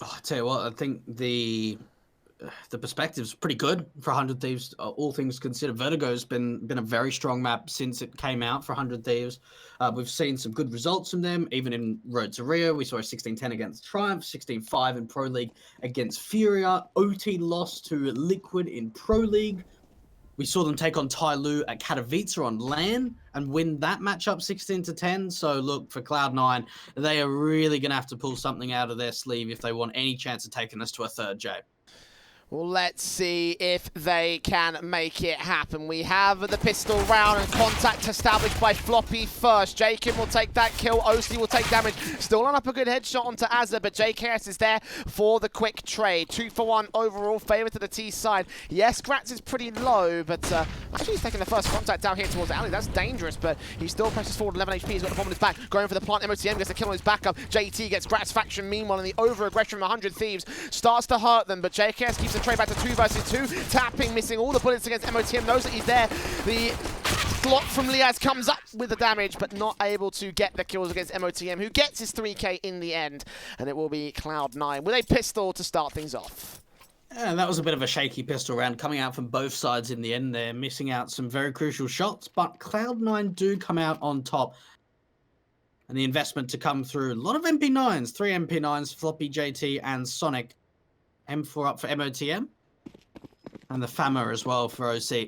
Oh, I tell you what, I think the perspective's pretty good for 100 Thieves, all things considered. Vertigo's been a very strong map since it came out for 100 Thieves. We've seen some good results from them, even in Road to Rio. We saw a 16-10 against Triumph, 16-5 in Pro League against Furia, OT loss to Liquid in Pro League. We saw them take on Tai Lu at Katowice on LAN and win that matchup 16-10. So look, for Cloud9, they are really going to have to pull something out of their sleeve if they want any chance of taking us to a third J. Well, let's see if they can make it happen. We have the pistol round and contact established by Floppy first. Jacob will take that kill. Osley will take damage. Still on up a good headshot onto Azza, but JKS is there for the quick trade. 2 for 1 overall, favor to the T side. Yes, Gratz is pretty low, but actually he's taking the first contact down here towards Alley. That's dangerous, but he still presses forward. 11 HP, he's got the bomb in his back. Going for the plant. MOTM gets a kill on his backup. JT gets Gratz faction. Meanwhile, and the over-aggression from 100 Thieves starts to hurt them, but JKS keeps the trade back to 2 versus 2. Tapping, missing all the bullets against MOTM, knows that he's there. The block from Liaz comes up with the damage, but not able to get the kills against MOTM, who gets his 3K in the end. And it will be Cloud9 with a pistol to start things off. Yeah, that was a bit of a shaky pistol round coming out from both sides in the end there, missing out some very crucial shots, but Cloud9 do come out on top. And the investment to come through, a lot of MP9s, 3 MP9s, Floppy, JT, and Sonic. M4 up for MOTM. And the Fama as well for OC.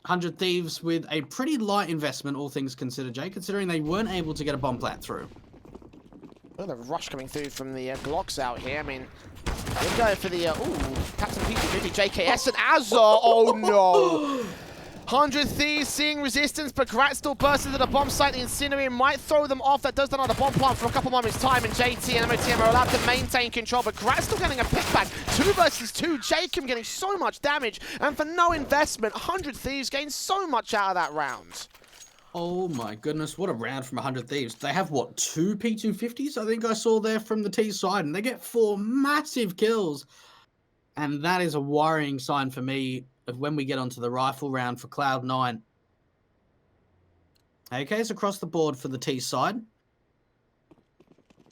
100 Thieves with a pretty light investment, all things considered, Jay, considering they weren't able to get a bomb plant through. Well, the rush coming through from the Glocks out here. I mean, they're going for the, Captain Peter, JKS and Azza. Oh, no. 100 Thieves seeing resistance, but Grat still bursts into the bomb site. The Incinerator might throw them off. That does another bomb plant for a couple moments' time, and JT and MOTM are allowed to maintain control, but Grat still getting a pickback. 2 versus 2. Jacob getting so much damage, and for no investment, 100 Thieves gain so much out of that round. Oh my goodness, what a round from 100 Thieves. They have, what, 2 P250s I think I saw there from the T side, and they get 4 massive kills. And that is a worrying sign for me of when we get onto the rifle round for Cloud9. AKs across the board for the T side.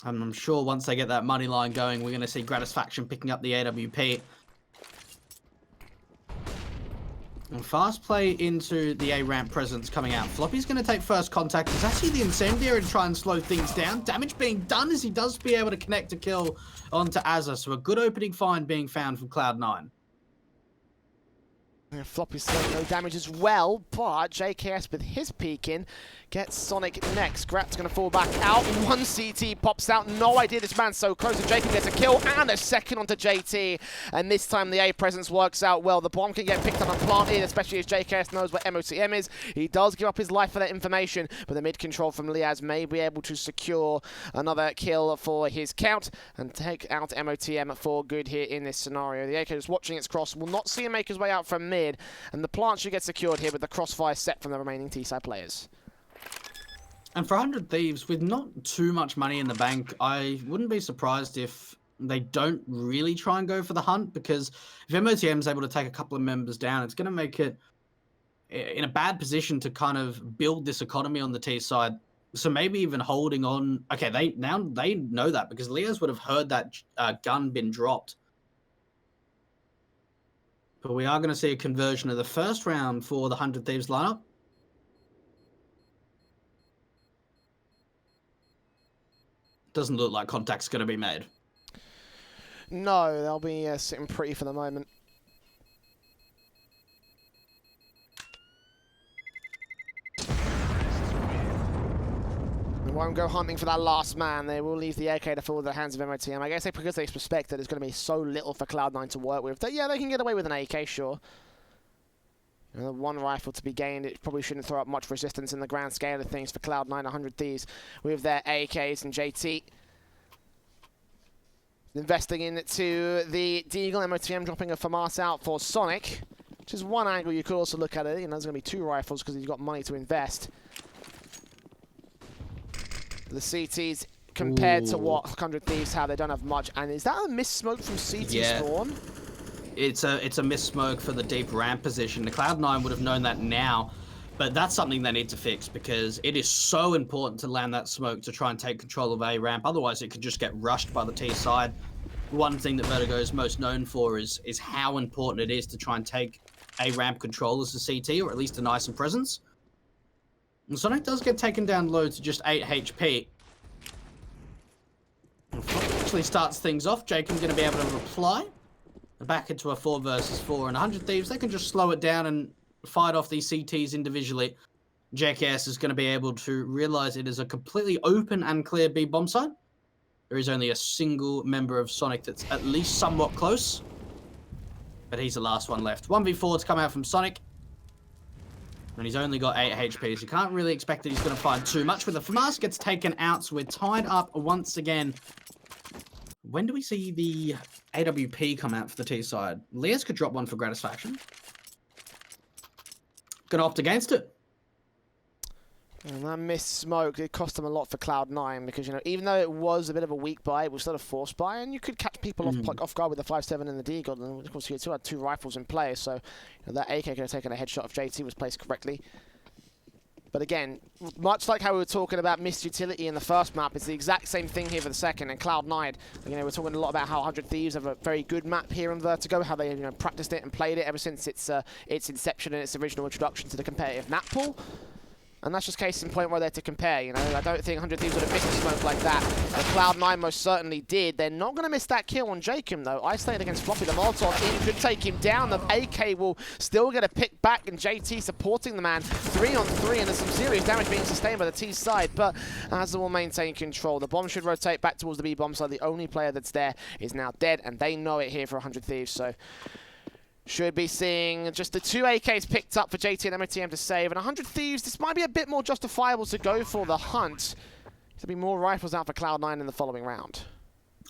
And I'm sure once they get that money line going, we're going to see Gratisfaction picking up the AWP. And fast play into the A-ramp presence coming out. Floppy's going to take first contact. It's actually the Incendiary to try and slow things down. Damage being done as he does be able to connect a kill onto Azza. So a good opening find being found from Cloud9. Floppy's still no damage as well, but JKS with his peek in gets Sonic next. Grat's going to fall back out. 1 CT pops out. No idea this man's so close. And Jacob gets a kill and a second onto JT. And this time the A presence works out well. The bomb can get picked up and planted, especially as JKS knows where MOTM is. He does give up his life for that information, but the mid control from Liaz may be able to secure another kill for his count and take out MOTM for good here in this scenario. The AK is watching its cross. Will not see him make his way out from mid. And the plant should get secured here with the crossfire set from the remaining T-side players. And for 100 Thieves, with not too much money in the bank, I wouldn't be surprised if they don't really try and go for the hunt, because if MOTM is able to take a couple of members down, it's going to make it in a bad position to kind of build this economy on the T side. So maybe even holding on. Okay, they know that because Leos would have heard that gun been dropped. But we are going to see a conversion of the first round for the 100 Thieves lineup. Doesn't look like contact's going to be made. No, they'll be sitting pretty for the moment. They won't go hunting for that last man. They will leave the AK to fall in the hands of MOTM. I guess because they suspect that there's going to be so little for Cloud9 to work with. Yeah, they can get away with an AK, sure. One rifle to be gained. It probably shouldn't throw up much resistance in the grand scale of things for Cloud9. 100 Thieves with their AKs and JT. Investing into the Deagle. MOTM dropping a FAMAS out for Sonic, which is one angle you could also look at it. You know, there's going to be 2 rifles because he's got money to invest. The CTs compared to what 100 Thieves have, they don't have much. And is that a missed smoke from CT spawn? It's a missed smoke for the deep ramp position. The Cloud9 would have known that now, but that's something they need to fix because it is so important to land that smoke to try and take control of A ramp. Otherwise, it could just get rushed by the T side. one thing that Vertigo is most known for is how important it is to try and take a ramp control as a CT, or at least a nice presence. And Sonic does get taken down low to just 8 HP. And actually starts things off. Jacob's going to be able to reply. Back into a 4 versus 4. And 100 Thieves, they can just slow it down and fight off these CTs individually. JKS is going to be able to realize it is a completely open and clear B bomb site. There is only a single member of Sonic that's at least somewhat close. But he's the last one left. 1v4 to come out from Sonic. And he's only got 8 HP, so you can't really expect that he's going to find too much. When the FAMAS gets taken out, so we're tied up once again. When do we see the AWP come out for the T side? Leas could drop one for Gratisfaction. Gonna opt against it. And that missed smoke, it cost them a lot for Cloud9 because, you know, even though it was a bit of a weak buy, it was still a forced buy, and you could catch people off guard with the 5.7 and the Deagle. And of course, you had 2 rifles in play, so you know, that AK could have taken a headshot if JT was placed correctly. But again, much like how we were talking about missed utility in the first map, it's the exact same thing here for the second. And Cloud9, you know, we're talking a lot about how 100 Thieves have a very good map here in Vertigo, how they, you know, practiced it and played it ever since its inception and its original introduction to the competitive map pool. And that's just case in point where they're to compare, you know. I don't think 100 Thieves would have missed a smoke like that. But Cloud9 most certainly did. They're not going to miss that kill on Jacob, though. Isolated against Floppy. The Molotov in could take him down. The AK will still get a pick back, and JT supporting the man 3-on-3, and there's some serious damage being sustained by the T side. But Azza will maintain control. The bomb should rotate back towards the B bomb side. The only player that's there is now dead, and they know it here for 100 Thieves. So should be seeing just the 2 AKs picked up for JT and MOTM to save. And 100 Thieves, this might be a bit more justifiable to go for the hunt. There'll be more rifles out for Cloud9 in the following round.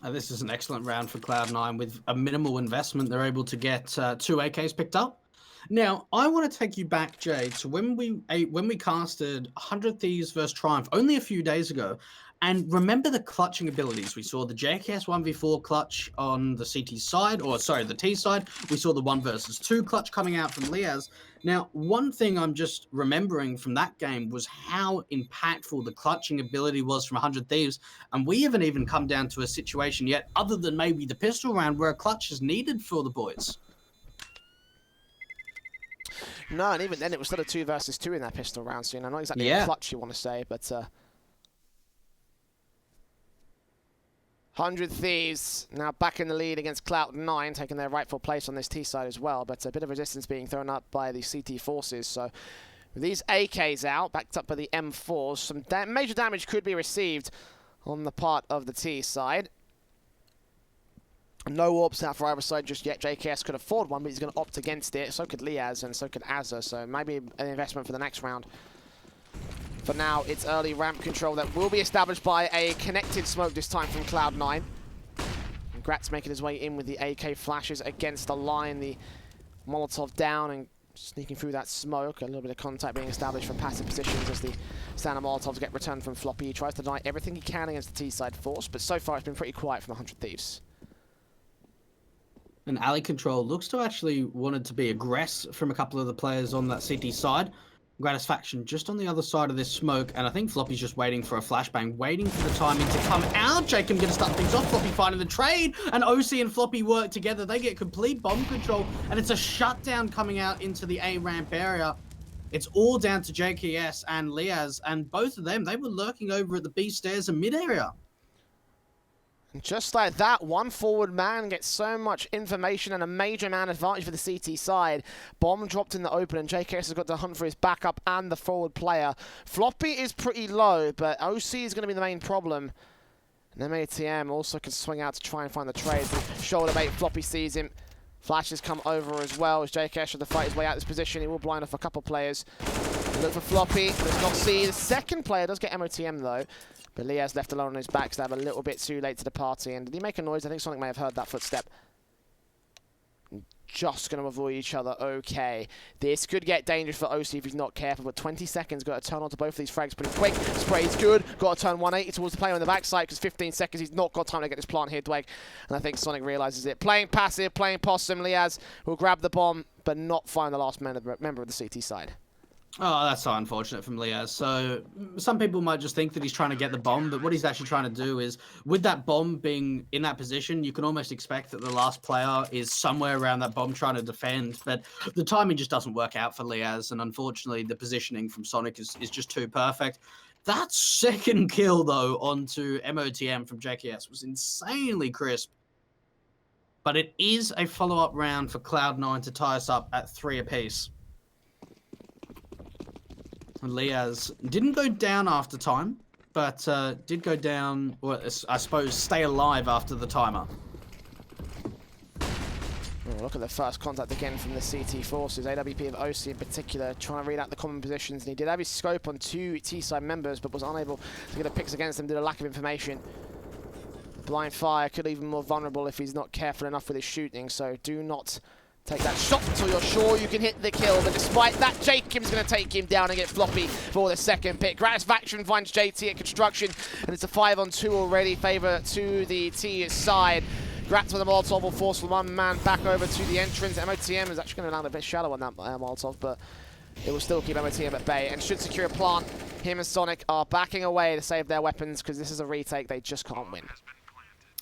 This is an excellent round for Cloud9. With a minimal investment, they're able to get 2 AKs picked up. Now, I want to take you back, Jay, to when we casted 100 Thieves versus Triumph only a few days ago. And remember the clutching abilities. We saw the JKS 1v4 clutch on the CT side, or sorry, the T side. We saw the 1 versus 2 clutch coming out from Leas. Now, one thing I'm just remembering from that game was how impactful the clutching ability was from 100 Thieves. And we haven't even come down to a situation yet, other than maybe the pistol round, where a clutch is needed for the boys. No, and even then it was still a 2 versus 2 in that pistol round, so, you know, not exactly a clutch you want to say, but 100 Thieves now back in the lead against Cloud9, taking their rightful place on this T side as well, but a bit of resistance being thrown up by the CT forces. So with these AKs out, backed up by the M4s, some major damage could be received on the part of the T side. No orbs out for either side just yet. JKS could afford one, but he's going to opt against it. So could Leas, and so could Azza, so maybe an investment for the next round. For now, it's early ramp control that will be established by a connected smoke this time from Cloud9. And Gratz making his way in with the AK flashes against the line. The Molotov down and sneaking through that smoke. A little bit of contact being established from passive positions as the standard Molotovs get returned from Floppy. He tries to deny everything he can against the T-side force, but so far it's been pretty quiet from 100 Thieves. And alley control looks to actually wanted to be aggressive from a couple of the players on that CT side. Gratisfaction just on the other side of this smoke, and I think Floppy's just waiting for a flashbang, waiting for the timing to come out. Jacob gonna start things off. Floppy finding the trade, and OC and Floppy work together. They get complete bomb control, and it's a shutdown coming out into the A ramp area. It's all down to JKS and Leas, and both of them, they were lurking over at the B stairs and mid area. Just like that, one forward man gets so much information and a major man advantage for the CT side. Bomb dropped in the open, and JKS has got to hunt for his backup and the forward player. Floppy is pretty low, but OC is going to be the main problem. And MATM also can swing out to try and find the trade. Shoulder bait, Floppy sees him. Flashes come over as well as JKS should fight his way out of this position. He will blind off a couple players. Look for Floppy, does not see. The second player does get MOTM though. But Leas left alone on his back, stab a little bit too late to the party. And did he make a noise? I think Sonic may have heard that footstep. Just going to avoid each other. Okay. This could get dangerous for OC if he's not careful. But 20 seconds. Got to turn onto both of these frags pretty quick. Spray's good. Got to turn 180 towards the player on the backside because 15 seconds. He's not got time to get this plant here, Dweg. And I think Sonic realizes it. Playing passive, playing possum. Leas will grab the bomb, but not find the last member of the CT side. Oh, that's so unfortunate from Liaz. So some people might just think that he's trying to get the bomb, but what he's actually trying to do is, with that bomb being in that position, you can almost expect that the last player is somewhere around that bomb trying to defend, but the timing just doesn't work out for Liaz, and unfortunately the positioning from Sonic is just too perfect. That second kill, though, onto MOTM from JKS was insanely crisp, but it is a follow-up round for Cloud9 to tie us up at 3 apiece. Liaz didn't go down after time, but did go down, or I suppose stay alive after the timer. Oh, look at the first contact again from the CT forces. AWP of OC in particular trying to read out the common positions, and he did have his scope on 2 T-side members, but was unable to get a picks against them due to lack of information. Blind fire could leave him more vulnerable if he's not careful enough with his shooting, so do not take that shot until you're sure you can hit the kill. But despite that, Jacob's going to take him down and get Floppy for the second pick. Gratisfaction finds JT at construction, and it's a 5-on-2 already, favour to the T side. Gratz with a Molotov will force from one man back over to the entrance. MOTM is actually going to land a bit shallow on that Molotov, but it will still keep MOTM at bay and should secure a plant. Him and Sonic are backing away to save their weapons because this is a retake they just can't win.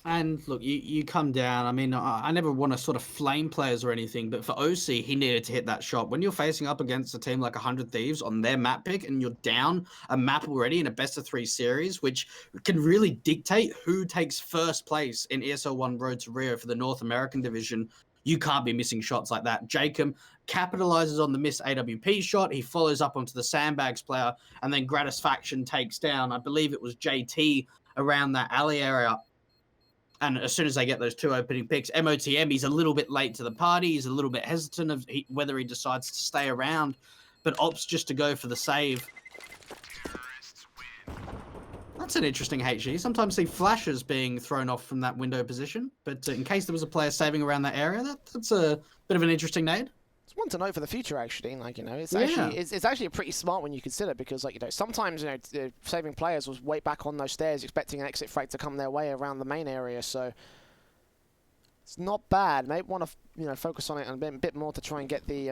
And look, you come down. I mean, I never want to sort of flame players or anything, but for OC, he needed to hit that shot. When you're facing up against a team like 100 Thieves on their map pick and you're down a map already in a best-of-3 series, which can really dictate who takes first place in ESL 1 Road to Rio for the North American division, you can't be missing shots like that. Jacob capitalizes on the missed AWP shot. He follows up onto the Sandbags player, and then Gratisfaction takes down, I believe it was JT, around that alley area. And as soon as they get those 2 opening picks, MOTM, he's a little bit late to the party. He's a little bit hesitant of whether he decides to stay around, but opts just to go for the save. That's an interesting HG. Sometimes see flashes being thrown off from that window position, but in case there was a player saving around that area, that's a bit of an interesting nade. It's one to note for the future, actually. Like, you know, it's actually a pretty smart when you consider, because, like, you know, sometimes, you know, saving players will wait back on those stairs expecting an exit frag to come their way around the main area. So it's not bad. Maybe want to, you know, focus on it a bit more to try and get the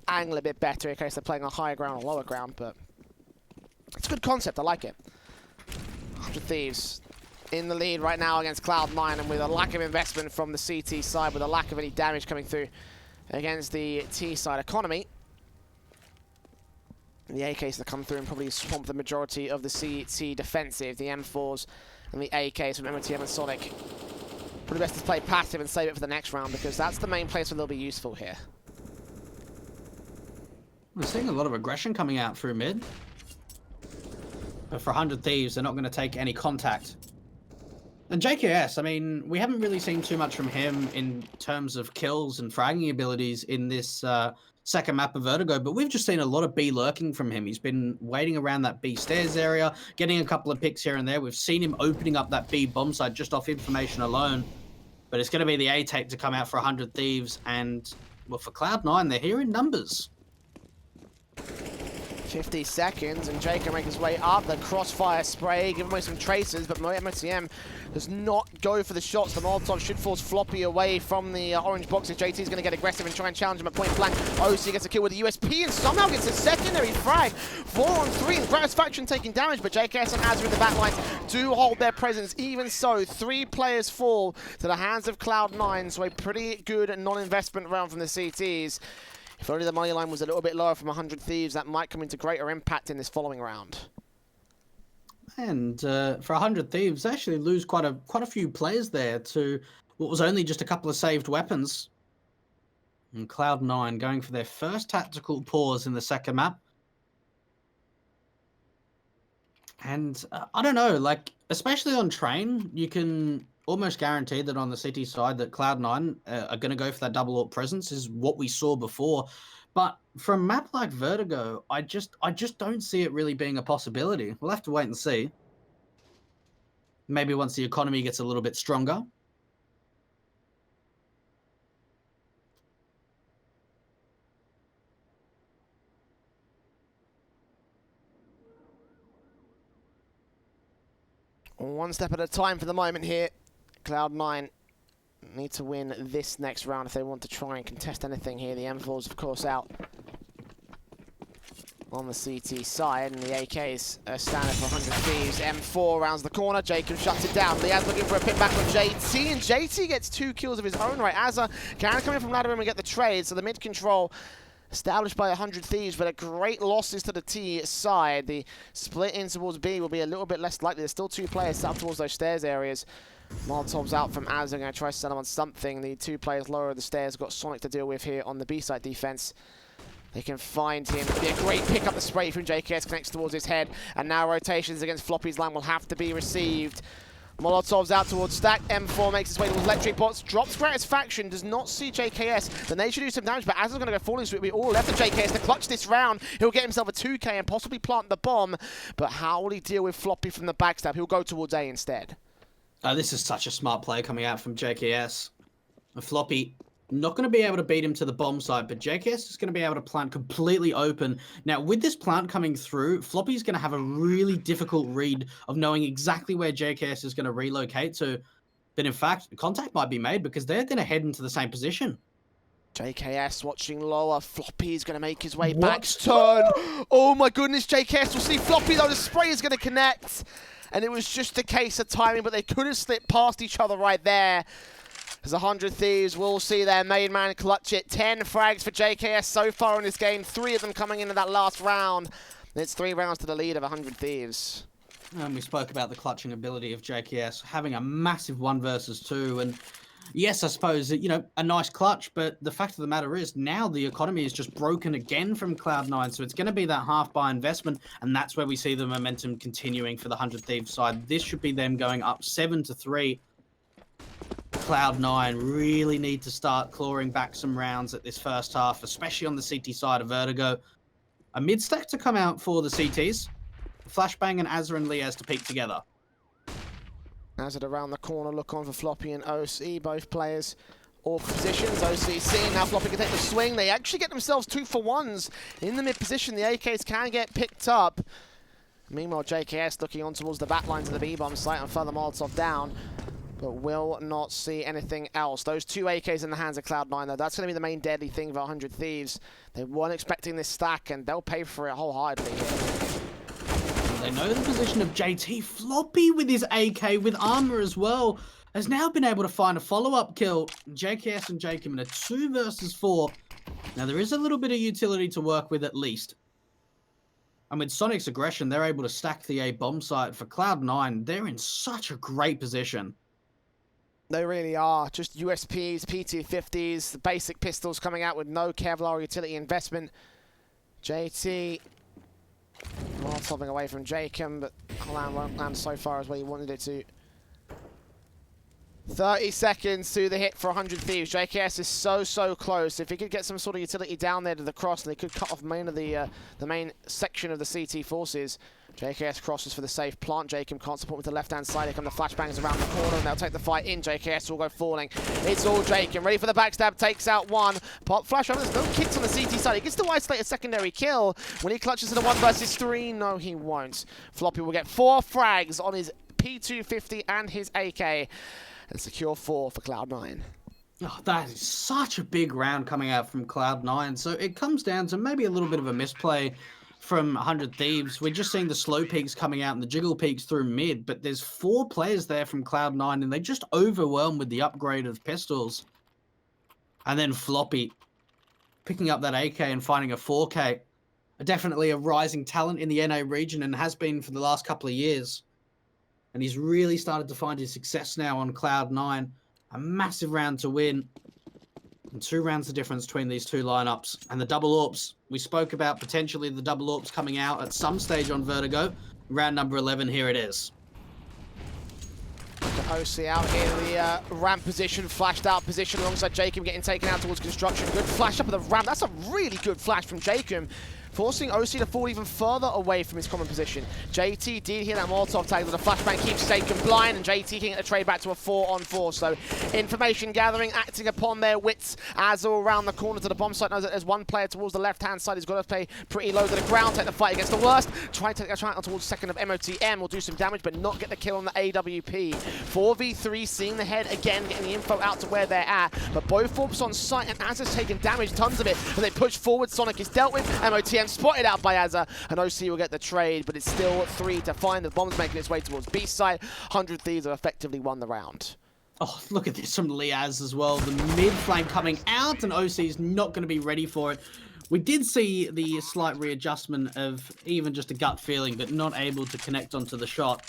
angle a bit better in case they're playing on higher ground or lower ground. But it's a good concept. I like it. 100 Thieves in the lead right now against Cloud9, and with a lack of investment from the CT side, with a lack of any damage coming through against the T-side economy. The AKs that come through and probably swamp the majority of the CT defensive, the M4s and the AKs from MOTM and Sonic. Probably best to play passive and save it for the next round, because that's the main place where they'll be useful here. We're seeing a lot of aggression coming out through mid. But for 100 Thieves, they're not going to take any contact. And JKS, I mean, we haven't really seen too much from him in terms of kills and fragging abilities in this second map of Vertigo, but we've just seen a lot of B lurking from him. He's been waiting around that B stairs area, getting a couple of picks here and there. We've seen him opening up that B bomb site just off information alone. But it's going to be the A tape to come out for 100 Thieves, and, well, for Cloud9, they're here in numbers. 50 seconds, and Jake can make his way up. The crossfire spray, give away some traces, but MOTM does not go for the shots. The Molotov should force Floppy away from the orange boxes. JT's going to get aggressive and try and challenge him at point blank. OC gets a kill with the USP and somehow gets a secondary frag. 4-on-3, and Gratisfaction taking damage, but JKS and Azure in the backlines do hold their presence. Even so, 3 players fall to the hands of Cloud9, so a pretty good non-investment round from the CTs. If only the money line was a little bit lower from 100 Thieves, that might come into greater impact in this following round. And for 100 Thieves, they actually lose quite a few players there to what was only just a couple of saved weapons. And Cloud9 going for their first tactical pause in the second map. And I don't know, like, especially on train, you can almost guarantee that on the city side that Cloud9 are going to go for that double AWP presence, is what we saw before. But for a map like Vertigo, I just don't see it really being a possibility. We'll have to wait and see. Maybe once the economy gets a little bit stronger. One step at a time for the moment here. Cloud9 need to win this next round if they want to try and contest anything here. The M4's, of course, out. on the CT side, and the AK's standing for 100 Thieves. M4 rounds the corner, Jacob shuts it down. Liaz looking for a pick back on JT, and JT gets 2 kills of his own right. Azza can come in from ladder room and get the trade, so the mid control established by 100 Thieves, but a great losses to the T side. The split in towards B will be a little bit less likely. There's still 2 players set up towards those stairs areas. Molotov's out from Azza, going to try to sell him on something. The 2 players lower the stairs, got Sonic to deal with here on the B side defense. They can find him. It'll be a great pick up the spray from JKS, connects towards his head, and now rotations against Floppy's line will have to be received. Molotov's out towards Stack. M4 makes his way towards Electric Bots, drops Gratisfaction, does not see JKS. Then they should do some damage, but Azza's going to go falling, so it'll be all left of JKS to clutch this round. He'll get himself a 2K and possibly plant the bomb, but how will he deal with Floppy from the backstab? He'll go towards A instead. This is such a smart play coming out from JKS. Floppy not going to be able to beat him to the bomb site, but JKS is going to be able to plant completely open. Now, with this plant coming through, Floppy's going to have a really difficult read of knowing exactly where JKS is going to relocate to. But in fact, contact might be made because they're going to head into the same position. JKS watching lower. Floppy's going to make his way back. Turn. Oh my goodness, JKS will see Floppy though. The spray is going to connect. And it was just a case of timing, but they could have slipped past each other right there. As 100 Thieves will see their main man clutch it. 10 frags for JKS so far in this game. 3 of them coming into that last round. It's 3 rounds to the lead of 100 Thieves. And we spoke about the clutching ability of JKS having a massive 1 versus 2. And yes, I suppose, you know, a nice clutch. But the fact of the matter is now the economy is just broken again from Cloud9. So it's going to be that half buy investment. And that's where we see the momentum continuing for the 100 Thieves side. This should be them going up 7-3. Cloud9 really need to start clawing back some rounds at this first half, especially on the CT side of Vertigo. A mid-stack to come out for the CTs. Flashbang and Azza and Liaz to peek together. Azza around the corner, look on for Floppy and OC, both players off positions. OC seeing now Floppy can take the swing. They actually get themselves 2-for-1s in the mid position. The AKs can get picked up. Meanwhile, JKS looking on towards the back lines of the B-bomb site and further Molotov down, but will not see anything else. Those 2 AKs in the hands of Cloud9, though, that's going to be the main deadly thing for 100 Thieves. They weren't expecting this stack, and they'll pay for it wholeheartedly here. They know the position of JT. Floppy with his AK, with armor as well, has now been able to find a follow-up kill. JKS and Jacob in a 2 versus 4. Now, there is a little bit of utility to work with at least. And with Sonic's aggression, they're able to stack the A bomb site. For Cloud9, they're in such a great position. They really are. Just USPs, P250s, the basic pistols coming out with no Kevlar utility investment. JT Molotoving away from Jacob, but Holland won't land so far as where he wanted it to. 30 seconds to the hit for 100 Thieves. JKS is so close. If he could get some sort of utility down there to the cross, they could cut off the main section of the CT forces. JKS crosses for the safe plant. Jacob can't support with the left-hand side. Here come the flashbangs around the corner, and they'll take the fight in. JKS will go falling. It's all Jacob. Ready for the backstab. Takes out 1. Pop flash. There's no kicks on the CT side. He gets to isolate a secondary kill. When he clutches to the 1 versus 3, no, he won't. Floppy will get 4 frags on his P250 and his AK. And secure 4 for Cloud9. Oh, that is such a big round coming out from Cloud9. So it comes down to maybe a little bit of a misplay from 100 Thieves. We're just seeing the slow peaks coming out and the jiggle peaks through mid, but there's 4 players there from Cloud9 and they just overwhelmed with the upgrade of pistols. And then Floppy picking up that AK and finding a 4K. Definitely a rising talent in the NA region and has been for the last couple of years. And he's really started to find his success now on Cloud9. A massive round to win. And 2 rounds the difference between these 2 lineups. And the double AWPs. We spoke about potentially the double AWPs coming out at some stage on Vertigo. Round number 11, here it is. OC out here, the ramp position, flashed out position alongside Jacob getting taken out towards construction. Good flash up of the ramp. That's a really good flash from Jacob, forcing OC to fall even further away from his common position. JT did hear that Molotov tag, but the flashbang keeps Jacob blind, and JT can get the trade back to a 4-on-4. So information gathering, acting upon their wits as all around the corner to the bomb site. Knows that there's 1 player towards the left-hand side. He's got to play pretty low to the ground, take the fight against the worst. Try to take a try out towards second of MOTM, will do some damage, but not get the kill on the AWP. 4v3, seeing the head again, getting the info out to where they're at. But both AWPs on site, and Azza's taking damage, tons of it. But they push forward, Sonic is dealt with. MOTM MOTM spotted out by Azza, and OC will get the trade, but it's still 3 to find. The bomb's making its way towards B side. 100 Thieves have effectively won the round. Oh, look at this from Liaz as well. The mid flank coming out, and OC is not going to be ready for it. We did see the slight readjustment of even just a gut feeling, but not able to connect onto the shot.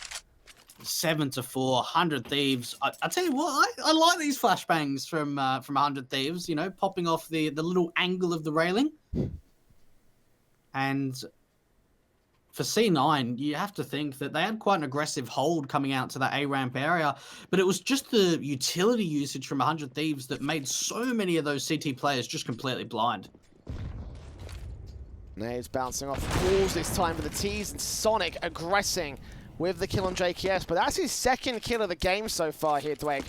7 to 4, 100 Thieves. I tell you what, I like these flashbangs from 100 Thieves. You know, popping off the little angle of the railing. And for C9, you have to think that they had quite an aggressive hold coming out to that A ramp area, but it was just the utility usage from 100 Thieves that made so many of those CT players just completely blind. Nades bouncing off walls this time for the T's, and Sonic aggressing with the kill on JKS, but that's his second kill of the game so far here, Dwayne.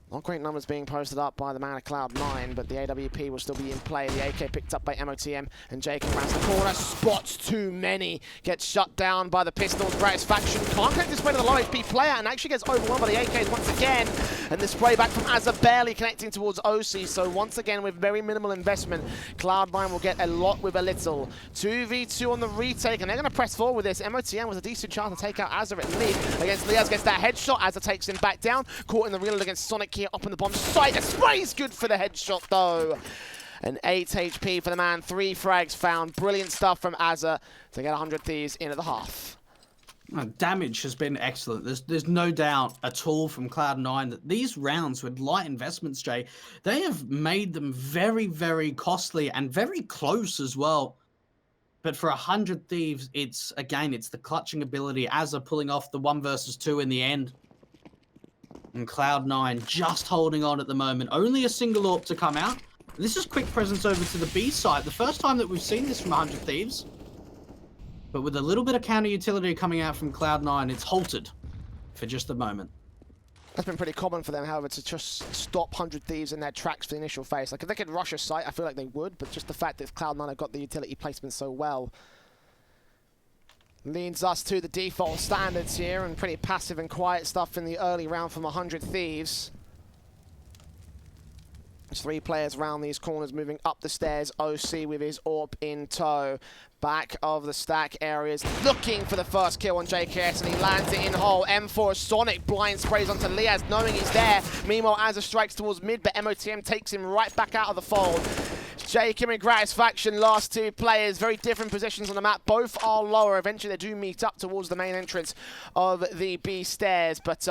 Not great numbers being posted up by the man of Cloud9, but the AWP will still be in play. The AK picked up by MOTM, and Jacob rounds the corner, spots too many, gets shut down by the Pistols. Gratisfaction can't connect this way to the low HP player, and actually gets overwhelmed by the AKs once again. And the spray back from Azza barely connecting towards OC, so once again with very minimal investment, Cloud9 will get a lot with a little. 2v2 on the retake, and they're going to press forward with this. MOTM was a decent chance to take out Azza at lead against Liaz, gets that headshot. Azza takes him back down, caught in the reload against Sonic here up on the bomb site. The spray's good for the headshot though. An 8 HP for the man, 3 frags found. Brilliant stuff from Azza to get 100 Thieves into the half. Damage has been excellent. There's no doubt at all from Cloud9 that these rounds with light investments, Jay, they have made them very, very costly and very close as well. But for 100 Thieves, it's the clutching ability. Azza pulling off the 1 versus 2 in the end. And Cloud9 just holding on at the moment. Only a single AWP to come out. This is quick presence over to the B side. The first time that we've seen this from 100 Thieves. But with a little bit of counter utility coming out from Cloud9, it's halted for just a moment. That's been pretty common for them, however, to just stop 100 Thieves in their tracks for the initial phase. Like, if they could rush a site, I feel like they would, but just the fact that Cloud9 have got the utility placement so well leads us to the default standards here, and pretty passive and quiet stuff in the early round from 100 Thieves. There's 3 players around these corners moving up the stairs. OC with his AWP in tow. Back of the stack areas, looking for the first kill on JKS, and he lands it in hole. M4 Sonic blind sprays onto Liaz, knowing he's there. Meanwhile, Azza strikes towards mid, but MOTM takes him right back out of the fold. Jacob and Gratisfaction, last 2 players, very different positions on the map. Both are lower. Eventually, they do meet up towards the main entrance of the B stairs, but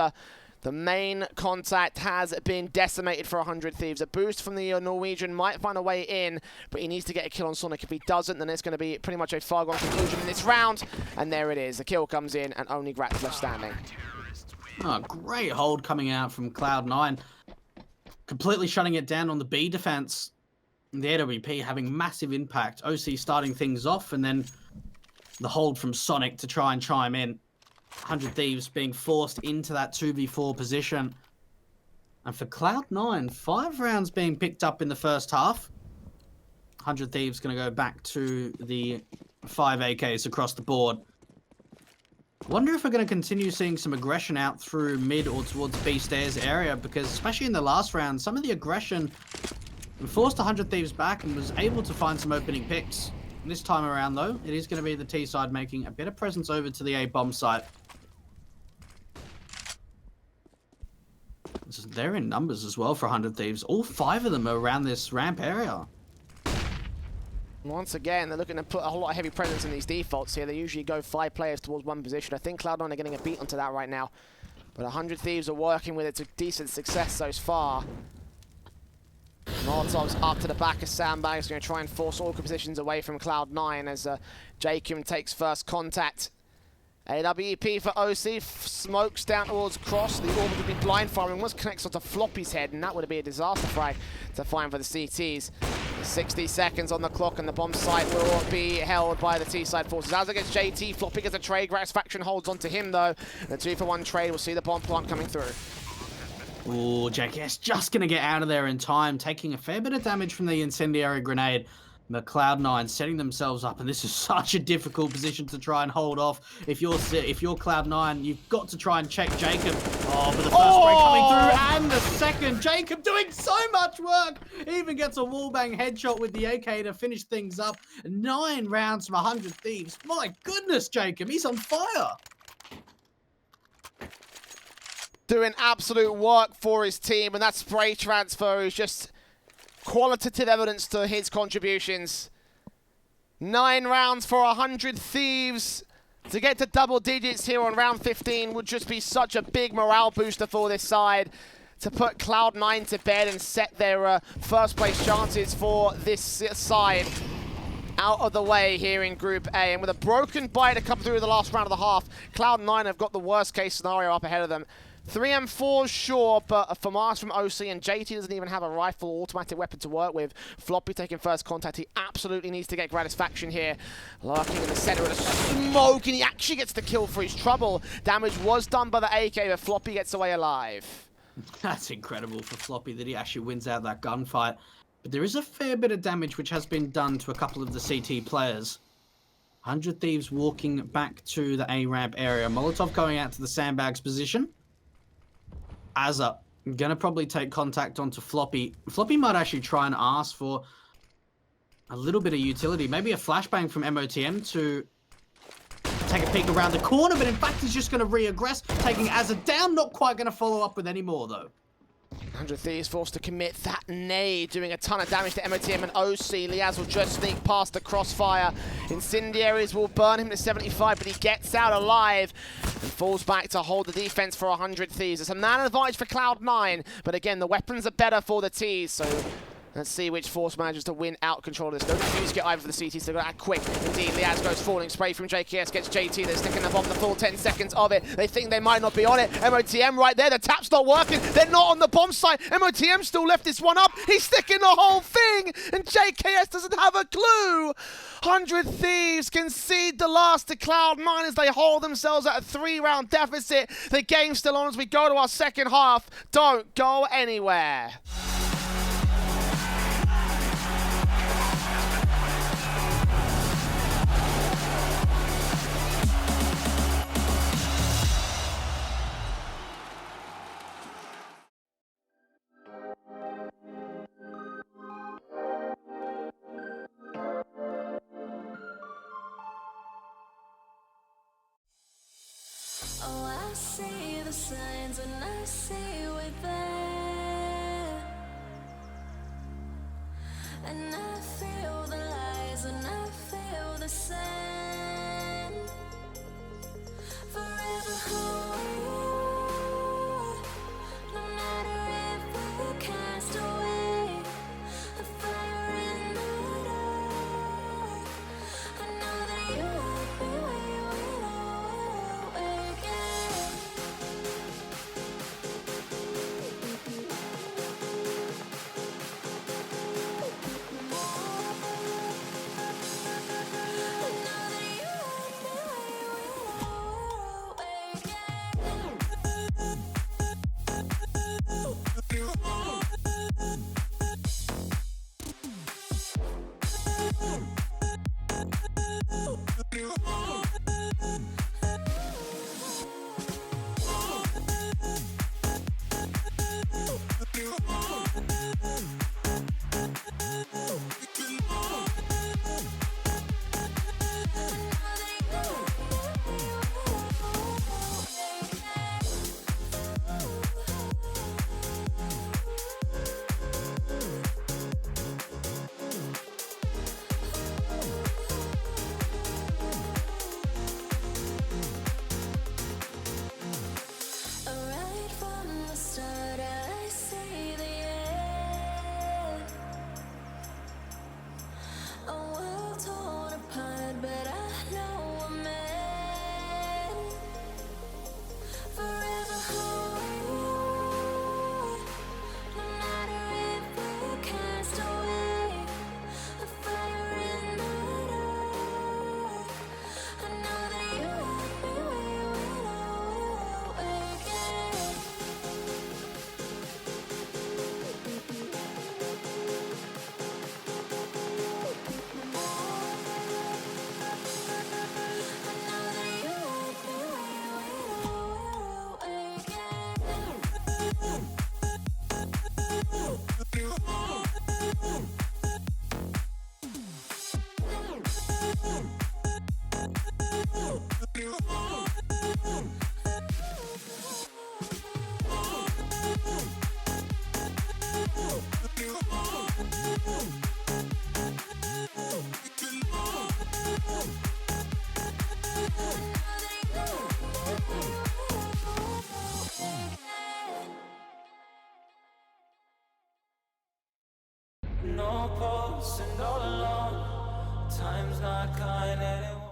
the main contact has been decimated for 100 Thieves. A boost from the Norwegian might find a way in, but he needs to get a kill on Sonic. If he doesn't, then it's going to be pretty much a foregone conclusion in this round. And there it is. The kill comes in, and only Grat's left standing. Oh, great hold coming out from Cloud9. Completely shutting it down on the B defense. The AWP having massive impact. OC starting things off, and then the hold from Sonic to try and chime in. 100 Thieves being forced into that 2v4 position. And for Cloud9, 5 rounds being picked up in the first half. 100 Thieves going to go back to the 5 AKs across the board. Wonder if we're going to continue seeing some aggression out through mid or towards B stairs area, because especially in the last round, some of the aggression forced 100 Thieves back and was able to find some opening picks. This time around, though, it is going to be the T side making a better presence over to the A bomb site. They're in numbers as well for 100 Thieves. All 5 of them are around this ramp area. Once again, they're looking to put a whole lot of heavy presence in these defaults here. They usually go 5 players towards 1 position. I think Cloud9 are getting a beat onto that right now. But 100 Thieves are working with it to decent success so far. Molotov's up to the back of Sandbags, going to try and force all positions away from Cloud9 as Jacob takes first contact. AWP for OC, smokes down towards cross. The orbit would be blind firing, once connects onto Floppy's head, and that would be a disaster frag to find for the CTs. 60 seconds on the clock, and the bomb site will be held by the T-side forces. As against JT, Floppy gets a trade. Gratisfaction holds onto him, though. The 2-for-1 trade will see the bomb plant coming through. Oh, JKS just going to get out of there in time, taking a fair bit of damage from the incendiary grenade. The Cloud9 setting themselves up, and this is such a difficult position to try and hold off. If you're Cloud9, you've got to try and check Jacob. Oh, but the first break coming through, and the second. Jacob doing so much work. Even gets a wallbang headshot with the AK to finish things up. 9 rounds from 100 Thieves. My goodness, Jacob, he's on fire. Doing absolute work for his team, and that spray transfer is just qualitative evidence to his contributions. 9 rounds for 100 Thieves. To get to double digits here on round 15 would just be such a big morale booster for this side. To put Cloud9 to bed and set their first place chances for this side out of the way here in Group A. And with a broken bye to come through the last round of the half, Cloud9 have got the worst case scenario up ahead of them. 3M4, sure, but a FAMAS from OC, and JT doesn't even have a rifle or automatic weapon to work with. Floppy taking first contact. He absolutely needs to get gratisfaction here. Lurking in the center of the smoke, and he actually gets the kill for his trouble. Damage was done by the AK, but Floppy gets away alive. That's incredible for Floppy that he actually wins out that gunfight. But there is a fair bit of damage which has been done to a couple of the CT players. 100 Thieves walking back to the A-ramp area. Molotov going out to the sandbags position. Azza gonna probably take contact onto Floppy. Floppy might actually try and ask for a little bit of utility. Maybe a flashbang from MOTM to take a peek around the corner, but in fact he's just gonna re-aggress, taking Azza down. Not quite gonna follow up with any more though. 100 Thieves forced to commit that nade, doing a ton of damage to MOTM and OC. Liaz will just sneak past the crossfire. Incendiaries will burn him to 75, but he gets out alive and falls back to hold the defense for 100 Thieves. It's a man advantage for Cloud9, but again, the weapons are better for the T's, so let's see which force manages to win out control of this. No defuse get either for the CT, so they're going to act quick. Indeed, Liaz goes falling spray from JKS, gets JT. They're sticking the bomb the full 10 seconds of it. They think they might not be on it. MOTM right there. The tap's not working. They're not on the bomb site. MOTM still left this one up. He's sticking the whole thing, and JKS doesn't have a clue. 100 Thieves concede the last to Cloud9 as they hold themselves at a 3-round deficit. The game's still on as we go to our second half. Don't go anywhere. Oh, I see the signs and I see we're there, and I feel the lies and I feel the sand. Forever hold, no matter if we cast away, a fire in the dark. I know that you will be waiting. No pulse and all alone. Time's not kind and it won't.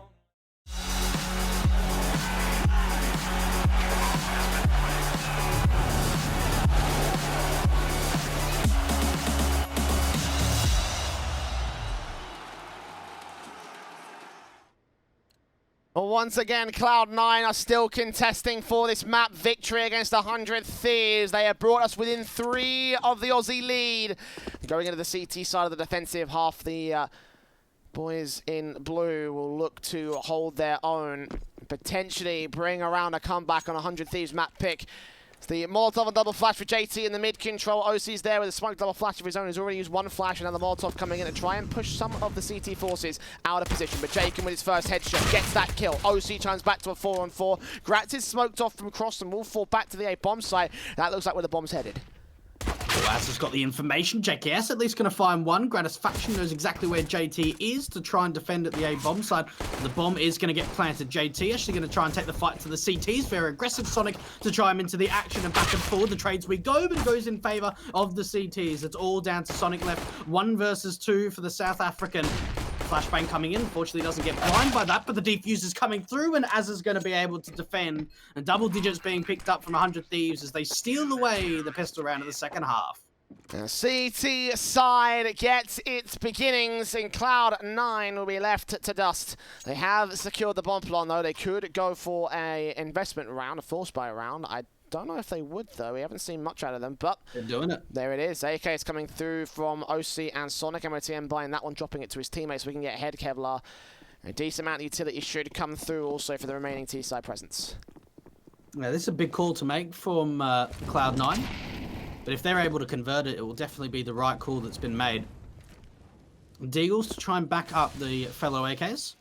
Well, once again, Cloud9 are still contesting for this map victory against 100 Thieves. They have brought us within 3 of the Aussie lead. Going into the CT side of the defensive half, the boys in blue will look to hold their own, potentially bring around a comeback on 100 Thieves map pick. It's the Molotov and double flash for JT in the mid control. OC's there with a smoke double flash of his own. He's already used 1 flash, and now the Molotov coming in to try and push some of the CT forces out of position. But Jacob with his first headshot gets that kill. OC turns back to a 4-on-4. Gratz is smoked off from cross and will fall back to the A bomb site. That looks like where the bomb's headed. As has got the information. JKS at least going to find one. Gratisfaction knows exactly where JT is to try and defend at the A bomb side. The bomb is going to get planted. JT actually going to try and take the fight to the CTs. Very aggressive Sonic to try him into the action and back and forward. The trades we go, but goes in favor of the CTs. It's all down to Sonic left. 1 versus 2 for the South African. Flashbang coming in, unfortunately doesn't get blind by that, but the defuse is coming through and Az is going to be able to defend. And double digits being picked up from 100 Thieves as they steal away the pistol round of the second half. The CT side gets its beginnings, and Cloud9 will be left to dust. They have secured the bomb plot, though. They could go for a investment round, a force buy round. I don't know if they would, though. We haven't seen much out of them, but they're doing it. There it is. AK is coming through from OC and Sonic. MOTM buying that one, dropping it to his teammates so we can get ahead. Kevlar. A decent amount of utility should come through also for the remaining T-side presence. Yeah, this is a big call to make from Cloud9. But if they're able to convert it, it will definitely be the right call that's been made. Deagles to try and back up the fellow AKs.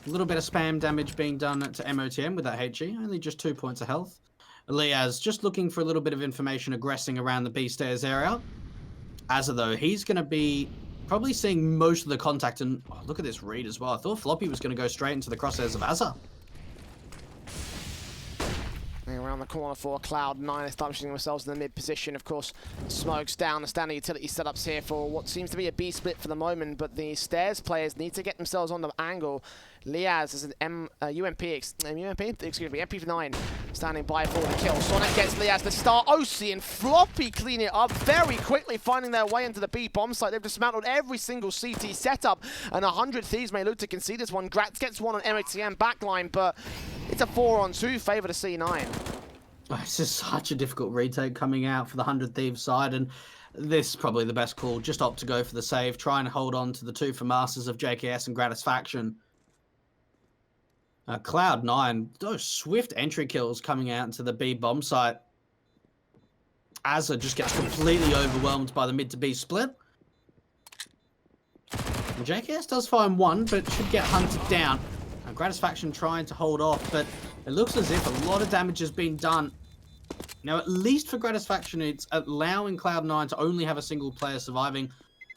A little bit of spam damage being done to MOTM with that HE. Only just 2 points of health. Liaz just looking for a little bit of information, aggressing around the B stairs area. Azza, though, he's going to be probably seeing most of the contact. And oh, look at this read as well. I thought Floppy was going to go straight into the crosshairs of Azza. Around the corner for Cloud9, establishing themselves in the mid position. Of course, smokes down the standard utility setups here for what seems to be a B split for the moment, but the stairs players need to get themselves on the angle. Liaz is an MP9 standing by for the kill. Sonic gets Liaz to start. OC and Floppy clean it up very quickly, finding their way into the B bomb site. They've dismantled every single CT setup, and 100 Thieves may look to concede this one. Gratz gets one on MOTM backline, but it's a 4-on-2 favor to C9. Oh, it's just such a difficult retake coming out for the 100 Thieves side, and this is probably the best call. Just opt to go for the save, try and hold on to the 2 for Masters of JKS and Gratisfaction. Cloud9, those swift entry kills coming out into the B bomb site. Azza just gets completely overwhelmed by the mid to B split. And JKS does find one, but should get hunted down. Gratisfaction trying to hold off, but it looks as if a lot of damage has been done. Now, at least for Gratisfaction, it's allowing Cloud9 to only have a single player surviving.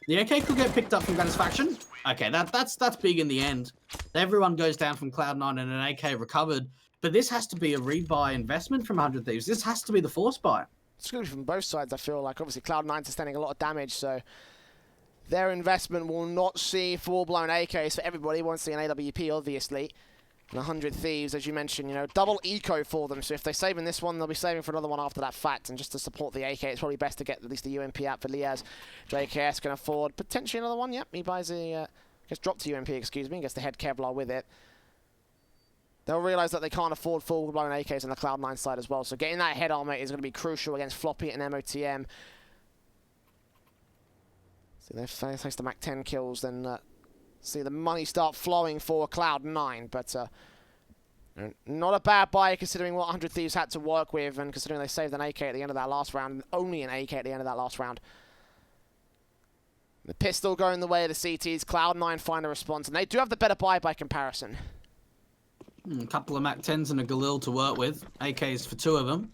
The AK could get picked up from Gratisfaction. Okay, that's big in the end. Everyone goes down from Cloud9 and an AK recovered, but this has to be a rebuy investment from 100 Thieves. This has to be the force buy. It's good from both sides, I feel like. Obviously, Cloud9 sustaining a lot of damage, so their investment will not see full-blown AKs for everybody. Won't see an AWP, obviously. And 100 Thieves, as you mentioned, you know, double eco for them. So if they're saving this one, they'll be saving for another one after that fact. And just to support the AK, it's probably best to get at least the UMP out for Liaz. JKS can afford potentially another one. Yep, he buys a... gets dropped to UMP, excuse me, and gets the head Kevlar with it. They'll realise that they can't afford full-blown AKs on the Cloud9 side as well. So getting that head armor is going to be crucial against Floppy and MOTM. So they face the Mac 10 kills, then see the money start flowing for Cloud9. But not a bad buy considering what 100 Thieves had to work with, and considering they saved an AK at the end of that last round, and only an AK at the end of that last round. The pistol going the way of the CTs. Cloud9 find a response, and they do have the better buy by comparison. A couple of MAC-10s and a Galil to work with. AKs for 2 of them.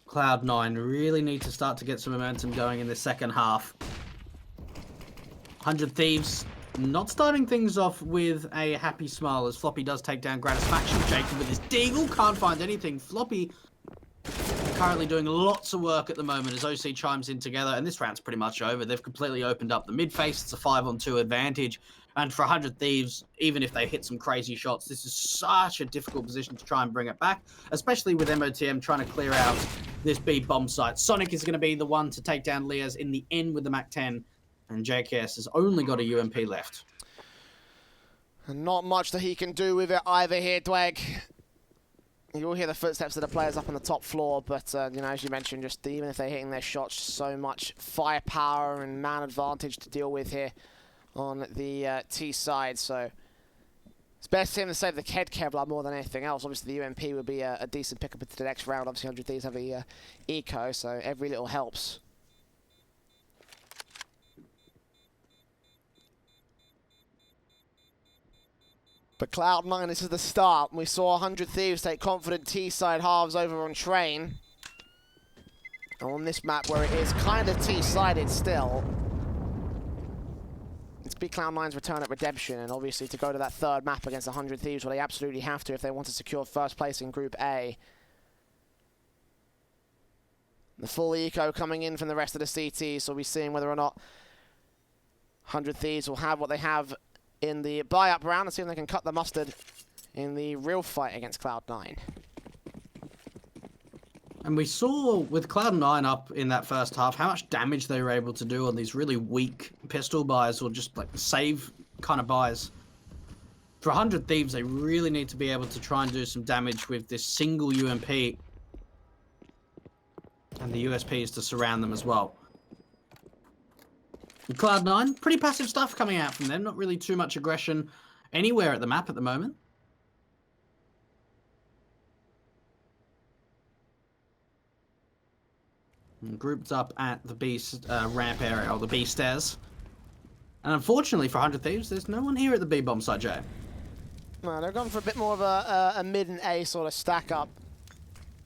Cloud9 really need to start to get some momentum going in the second half. 100 Thieves not starting things off with a happy smile as Floppy does take down Gratisfaction. Jacob with his deagle can't find anything. Floppy currently doing lots of work at the moment as OC chimes in together, and this round's pretty much over. They've completely opened up the mid face. It's a 5-on-2 advantage, and for 100 Thieves, even if they hit some crazy shots, this is such a difficult position to try and bring it back, especially with MOTM trying to clear out this B bomb site. Sonic is going to be the one to take down Leas in the end with the MAC-10, and JKS has only got a UMP left. And not much that he can do with it either here, Dweg. You'll hear the footsteps of the players up on the top floor, but you know, as you mentioned, just even if they're hitting their shots, so much firepower and man advantage to deal with here on the T side. So it's best for him to save the Ked Kevlar more than anything else. Obviously, the UMP would be a decent pickup into the next round. Obviously, 100 Thieves have a eco, so every little helps. But Cloud9, this is the start. We saw 100 Thieves take confident T-side halves over on Train. And on this map, where it is kind of T-sided still, it's be Cloud9's return at Redemption, and obviously to go to that third map against 100 Thieves, well, they absolutely have to if they want to secure first place in Group A. The full eco coming in from the rest of the CT, so we'll be seeing whether or not 100 Thieves will have what they have in the buy-up round and see if they can cut the mustard in the real fight against Cloud9. And we saw with Cloud9 up in that first half how much damage they were able to do on these really weak pistol buys or just like save kind of buys. For 100 Thieves, they really need to be able to try and do some damage with this single UMP. And the USP is to surround them as well. Cloud9, pretty passive stuff coming out from them. Not really too much aggression anywhere at the map at the moment. And grouped up at the B ramp area, or the B stairs. And unfortunately for 100 Thieves, there's no one here at the B bomb site, Jay. No, they're going for a bit more of a mid and A sort of stack up.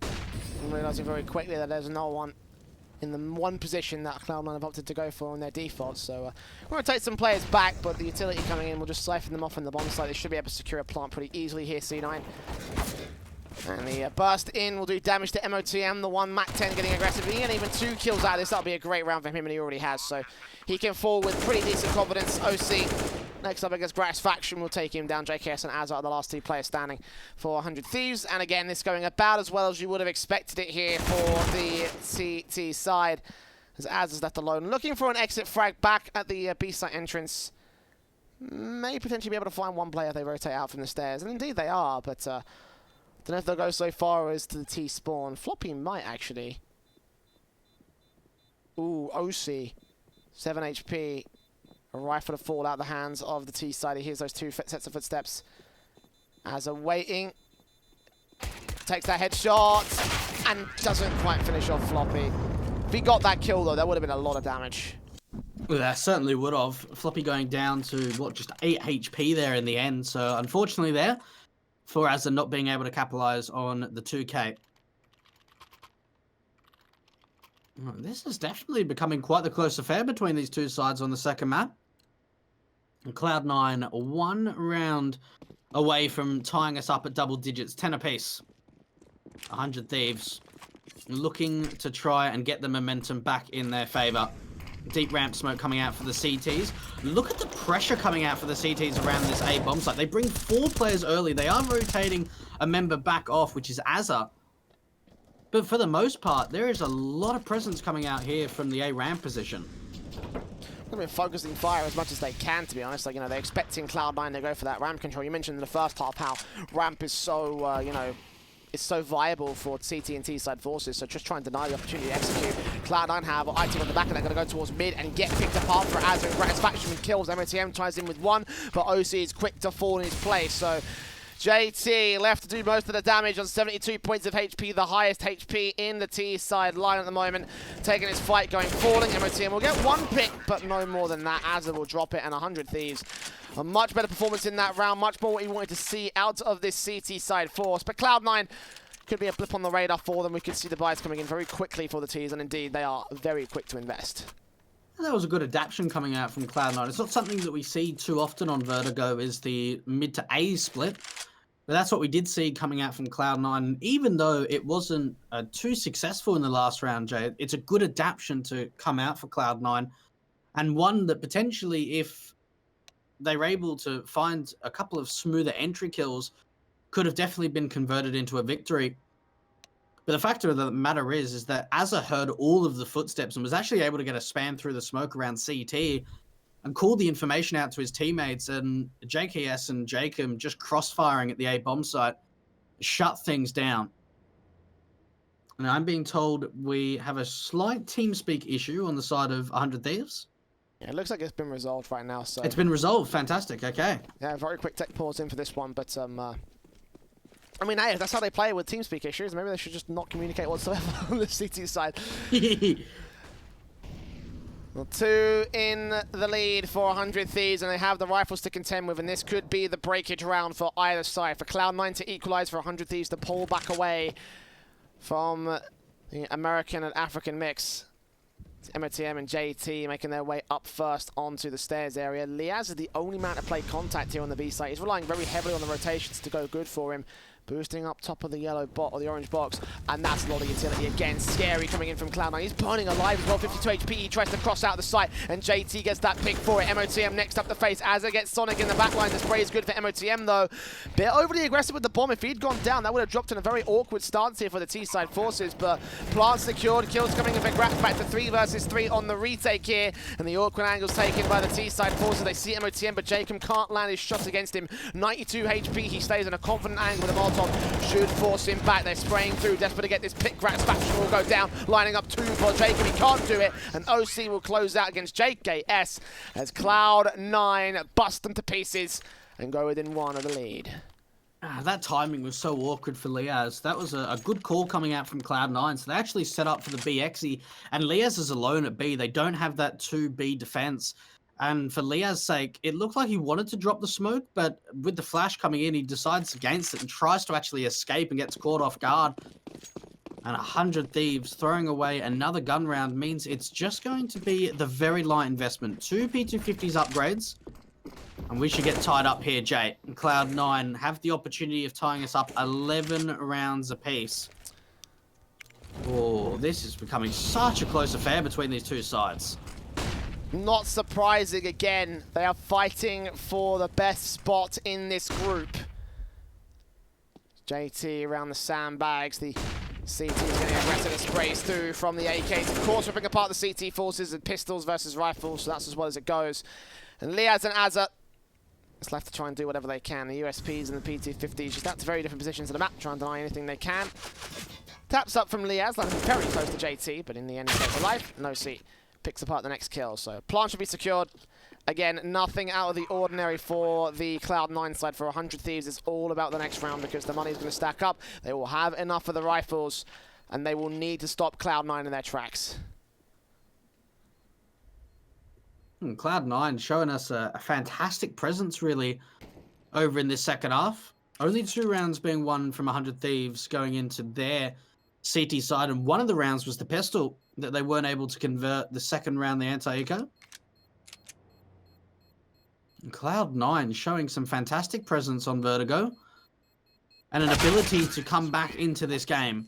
And realising very quickly that there's no one in the one position that Cloud9 have opted to go for on their default. So we're going to take some players back, but the utility coming in will just siphon them off in the bomb site. They should be able to secure a plant pretty easily here, C9. And the burst in will do damage to MOTM, the one MAC-10 getting aggressive. He can even 2 kills out of this. That'll be a great round for him, and he already has. So he can fall with pretty decent confidence. OC next up against Gratisfaction will take him down. JKS and Azar are the last 2 players standing for 100 Thieves. And again, this going about as well as you would have expected it here for the CT side, as Azar's left alone. Looking for an exit frag back at the B site entrance. May potentially be able to find one player if they rotate out from the stairs. And indeed they are, but don't know if they'll go so far as to the T spawn. Floppy might actually. Ooh, OC. 7 HP. A rifle to fall out the hands of the T side. He hears those 2 sets of footsteps. As a waiting. Takes that headshot. And doesn't quite finish off Floppy. If he got that kill though, that would have been a lot of damage. Well, that certainly would have. Floppy going down to, what, just 8 HP there in the end. So unfortunately there, for Azza not being able to capitalize on the 2K. This is definitely becoming quite the close affair between these 2 sides on the second map. And Cloud9 1 round away from tying us up at double digits, 10 apiece. 100 Thieves looking to try and get the momentum back in their favor. Deep ramp smoke coming out for the CTs. Look at the pressure coming out for the CTs around this A bomb site. They bring 4 players early. They are rotating a member back off, which is Azza. But for the most part, there is a lot of presence coming out here from the A ramp position. They've been focusing fire as much as they can, to be honest. Like, you know, they're expecting Cloud9 to go for that ramp control. You mentioned in the first half how ramp is so, you know, it's so viable for CT and T side forces, so just try and deny the opportunity to execute. Cloud9 have item on the back and they're going to go towards mid and get picked apart for Azza and Gratisfaction with kills. MOTM ties in with 1, but OC is quick to fall in his place, so JT left to do most of the damage on 72 points of HP, the highest HP in the T side line at the moment. Taking his fight, going falling. MOTM will get one pick, but no more than that. Azza will drop it, and 100 Thieves. A much better performance in that round, much more what he wanted to see out of this CT side force. But Cloud9 could be a blip on the radar for them. We could see the buys coming in very quickly for the T's, and indeed they are very quick to invest. That was a good adaptation coming out from Cloud9. It's not something that we see too often on Vertigo, is the mid to A split. But that's what we did see coming out from Cloud9. Even though it wasn't too successful in the last round, Jay, it's a good adaptation to come out for Cloud9. And one that potentially, if they were able to find a couple of smoother entry kills, could have definitely been converted into a victory. But the fact of the matter is that Azza heard all of the footsteps and was actually able to get a spam through the smoke around CT and called the information out to his teammates, and JKS and Jacob just crossfiring at the A bomb site shut things down. And I'm being told we have a slight TeamSpeak issue on the side of 100 Thieves. Yeah, it looks like it's been resolved right now. So it's been resolved. Fantastic. Okay. Yeah, very quick tech pause in for this one, but I mean, hey, if that's how they play with TeamSpeak issues, maybe they should just not communicate whatsoever on the CT side. Well, 2 in the lead for 100 Thieves, and they have the rifles to contend with, and this could be the breakage round for either side. For Cloud9 to equalize, for 100 Thieves to pull back away from the American and African mix. It's MOTM and JT making their way up first onto the stairs area. Liaz is the only man to play contact here on the B side. He's relying very heavily on the rotations to go good for him. Boosting up top of the yellow bot, or the orange box, and that's a lot of utility again. Scary coming in from Cloud9. He's burning alive as well, 52 HP. He tries to cross out the site, and JT gets that pick for it. MOTM next up the face. Azza gets Sonic in the backline. The spray is good for MOTM though. Bit overly aggressive with the bomb. If he'd gone down, that would have dropped in a very awkward stance here for the T-side forces, but plant secured. Kills coming in for Graf, back to 3 versus 3 on the retake here, and the awkward angles taken by the T-side forces. They see MOTM, but Jacob can't land his shot against him. 92 HP. He stays in a confident angle with a Molotov. Should force him back. They're spraying through, desperate to get this pick. Grat's faction will go down, lining up 2 for Jacob. He can't do it, and OC will close out against JKS as Cloud9 bust them to pieces and go within 1 of the lead. That timing was so awkward for Liaz. That was a good call coming out from Cloud9. So they actually set up for the BXE, and Liaz is alone at B. They don't have that 2B defense. And for Liaz's sake, it looked like he wanted to drop the smoke, but with the flash coming in, he decides against it and tries to actually escape and gets caught off guard. And 100 Thieves throwing away another gun round means it's just going to be the very light investment. 2 P250s upgrades, and we should get tied up here, Jay. And Cloud9 have the opportunity of tying us up 11 rounds apiece. Oh, this is becoming such a close affair between these two sides. Not surprising again. They are fighting for the best spot in this group. JT around the sandbags. The CT is getting aggressive and sprays through from the AKs. Of course, we're bringing apart the CT forces and pistols versus rifles, so that's as well as it goes. And Liaz and Azza is left to try and do whatever they can. The USPs and the P250s just out to very different positions of the map, trying to deny anything they can. Taps up from Liaz, like very close to JT, but in the end, he stays alive. No C. Picks apart the next kill, so plan should be secured. Again, nothing out of the ordinary for the Cloud9 side. For 100 Thieves, it's all about the next round because the money's going to stack up. They will have enough of the rifles, and they will need to stop Cloud9 in their tracks. Cloud9 showing us a fantastic presence, really, over in this second half. Only 2 rounds being won from 100 Thieves going into their CT side, and one of the rounds was the pistol that they weren't able to convert. The second round, the anti-eco. Cloud9 showing some fantastic presence on Vertigo and an ability to come back into this game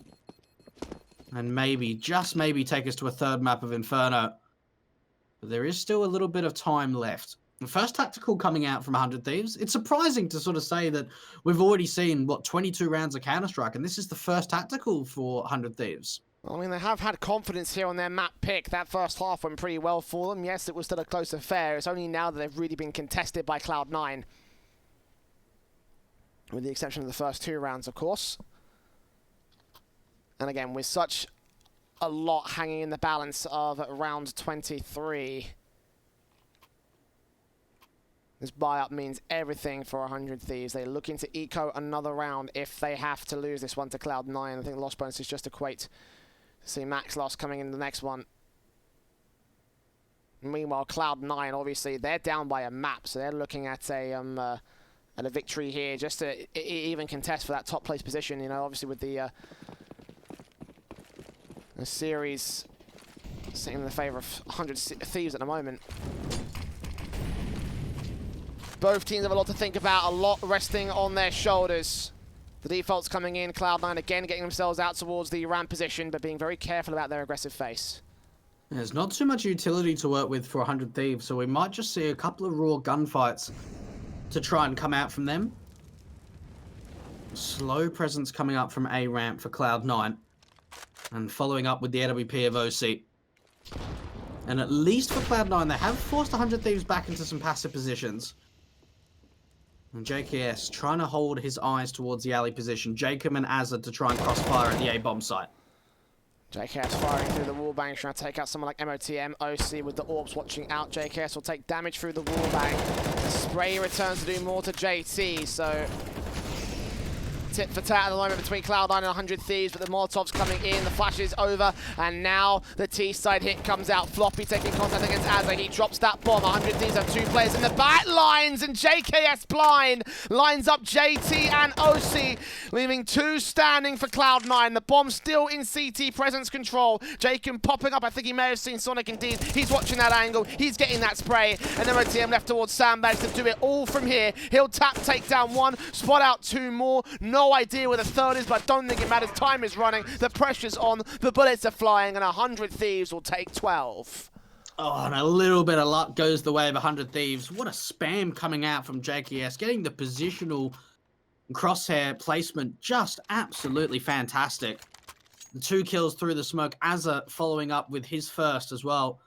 and maybe, just maybe, take us to a 3rd map of Inferno. But there is still a little bit of time left. The first tactical coming out from 100 Thieves. It's surprising to sort of say that we've already seen, 22 rounds of Counter-Strike, and this is the first tactical for 100 Thieves. Well, I mean, they have had confidence here on their map pick. That first half went pretty well for them. Yes, it was still a close affair. It's only now that they've really been contested by Cloud9. With the exception of the first 2 rounds, of course. And again, with such a lot hanging in the balance of round 23. This buy-up means everything for 100 Thieves. They're looking to eco another round if they have to lose this one to Cloud9. I think loss bonuses just equate. See max loss coming in the next one. Meanwhile, Cloud9, obviously, they're down by a map, so they're looking at a victory here just to even contest for that top place position. You know, obviously with the series sitting in the favor of 100 Thieves at the moment. Both teams have a lot to think about, a lot resting on their shoulders. The default's coming in, Cloud9 again getting themselves out towards the ramp position, but being very careful about their aggressive face. There's not too much utility to work with for 100 Thieves, so we might just see a couple of raw gunfights to try and come out from them. Slow presence coming up from A ramp for Cloud9, and following up with the AWP of OC. And at least for Cloud9, they have forced 100 Thieves back into some passive positions. And JKS trying to hold his eyes towards the alley position. Jacob and Azad to try and crossfire at the A bomb site. JKS firing through the wallbang, trying to take out someone like MOTM. OC with the orbs watching out. JKS will take damage through the wallbang. Spray returns to do more to JT, so tit for tat at the moment between Cloud9 and 100 Thieves, but the Molotov's coming in, the flash is over, and now the T-side hit comes out. Floppy taking contact against Azza, he drops that bomb. 100 Thieves have two players in the back lines, and JKS blind lines up JT and OC, leaving two standing for Cloud9. The bomb still in CT presence control. Jacob popping up, I think he may have seen Sonic indeed. He's watching that angle, he's getting that spray, and then MOTM left towards Sandbags to do it all from here. He'll tap, take down one, spot out two more. No idea where the third is, but I don't think it matters. Time is running, the pressure's on, the bullets are flying, and 100 Thieves will take 12. Oh, and a little bit of luck goes the way of 100 Thieves. What a spam coming out from JKS. Getting the positional crosshair placement just absolutely fantastic. The 2 kills through the smoke. Azza following up with his first as well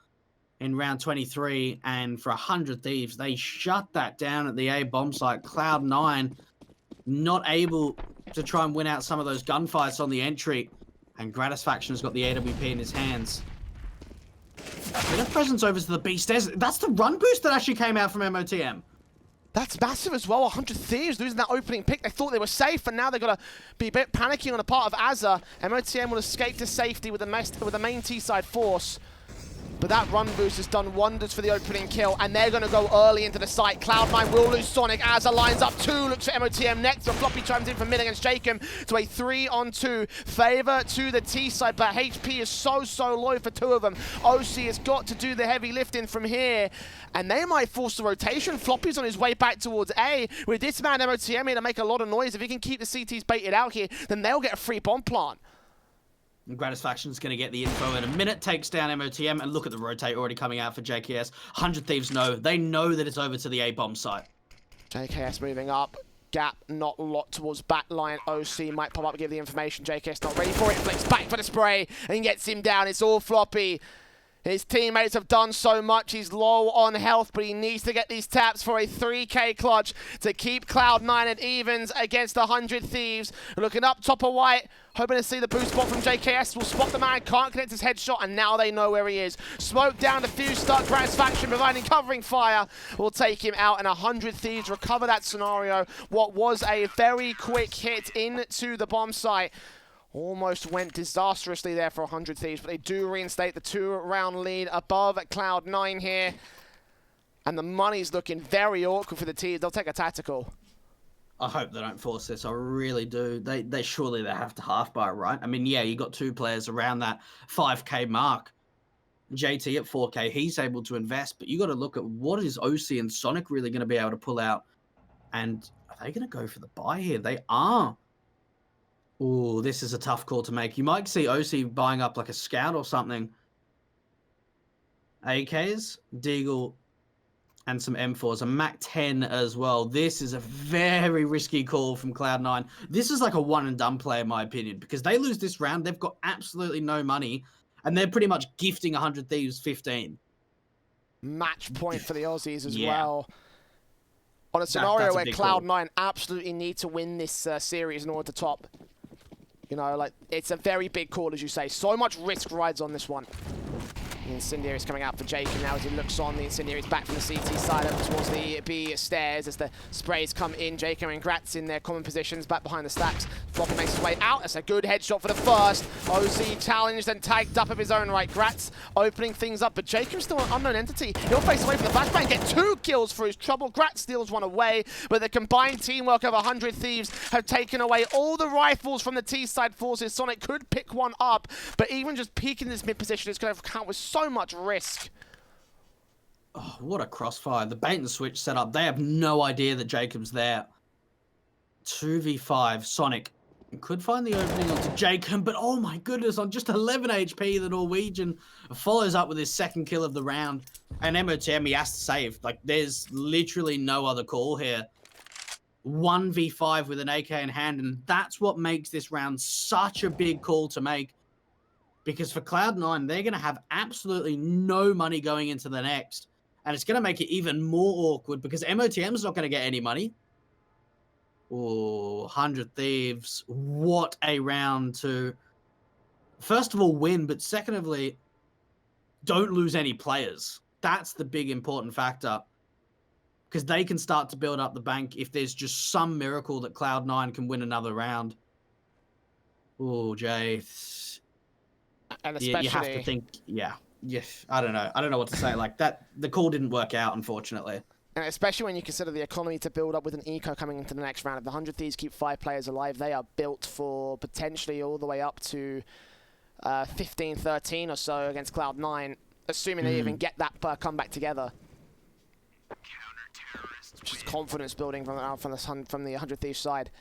in round 23. And for 100 Thieves, they shut that down at the A bomb site. Cloud9 not able to try and win out some of those gunfights on the entry. And Gratisfaction has got the AWP in his hands. Bit of presence over to the B stairs. That's the run boost that actually came out from MOTM. That's massive as well. 100 Thieves losing that opening pick. They thought they were safe, and now they've got to be a bit panicking on the part of Azza. MOTM will escape to safety with the main T-side force. But that run boost has done wonders for the opening kill, and they're going to go early into the site. Cloud9 will lose Sonic. Azza lines up 2, looks for MOTM next. The Floppy chimes in for mid against Jacob to a 3-on-2. Favor to the T side, but HP is so low for 2 of them. OC has got to do the heavy lifting from here, and they might force the rotation. Floppy's on his way back towards A. With this man MOTM here to make a lot of noise, if he can keep the CTs baited out here, then they'll get a free bomb plant. And Gratisfaction's going to get the info in a minute, takes down MOTM, and look at the rotate already coming out for JKS. 100 Thieves know. They know that it's over to the A-bomb site. JKS moving up. Gap not locked towards backline. OC might pop up and give the information. JKS not ready for it. Flicks back for the spray and gets him down. It's all Floppy. His teammates have done so much. He's low on health, but he needs to get these taps for a 3K clutch to keep Cloud9 at evens against 100 Thieves. Looking up top of white, hoping to see the boost spot from JKS. Will spot the man, can't connect his headshot, and now they know where he is. Smoke down the Fuse start. Gratisfaction providing covering fire will take him out, and 100 Thieves recover that scenario. What was a very quick hit into the bomb site. Almost went disastrously there for 100 Thieves, but they do reinstate the 2-round lead above Cloud9 here. And the money's looking very awkward for the Thieves. They'll take a tactical. I hope they don't force this. I really do. They surely they have to half bar, right? I mean, yeah, you got 2 players around that 5K mark. JT at 4K, he's able to invest, but you got to look at what is OC and Sonic really going to be able to pull out. And are they going to go for the buy here? They are. Ooh, this is a tough call to make. You might see OC buying up like a scout or something. AKs, Deagle, and some M4s, a Mac-10 as well. This is a very risky call from Cloud9. This is like a one-and-done play, in my opinion, because they lose this round, they've got absolutely no money, and they're pretty much gifting 100 Thieves 15. Match point for the Aussies as well. On a scenario where Cloud9 absolutely need to win this series in order to top. You know, like, it's a very big call, as you say. So much risk rides on this one. The Incendiary's coming out for Jacob now as he looks on. The Incendiary's back from the CT side over towards the B stairs as the sprays come in. Jacob and Gratz in their common positions back behind the stacks. Floppy makes his way out. That's a good headshot for the first. OZ challenged and tagged up of his own right. Gratz opening things up, but Jacob's still an unknown entity. He'll face away from the flashbang, get 2 kills for his trouble. Gratz steals one away, but the combined teamwork of 100 Thieves have taken away all the rifles from the T-side forces. Sonic could pick one up, but even just peeking this mid position is going to count with so much risk. Oh, what a crossfire. The bait and switch setup. They have no idea that Jacob's there. 2v5. Sonic could find the opening onto Jacob, but oh my goodness, on just 11 HP, the Norwegian follows up with his second kill of the round. And MOTM, he has to save. Like, there's literally no other call here. 1v5 with an AK in hand, and that's what makes this round such a big call to make. Because for Cloud9, they're going to have absolutely no money going into the next. And it's going to make it even more awkward because MOTM's not going to get any money. Oh, 100 Thieves. What a round to, first of all, win. But secondly, don't lose any players. That's the big important factor. Because they can start to build up the bank if there's just some miracle that Cloud9 can win another round. Oh, Jay. And especially, you have to think, I don't know what to say. Like that, the call didn't work out, unfortunately. and especially when you consider the economy to build up with an eco coming into the next round. If the 100 Thieves keep 5 players alive, they are built for potentially all the way up to 15, 13 or so against Cloud9, assuming they even get that comeback together. Just confidence building from the 100 Thieves side.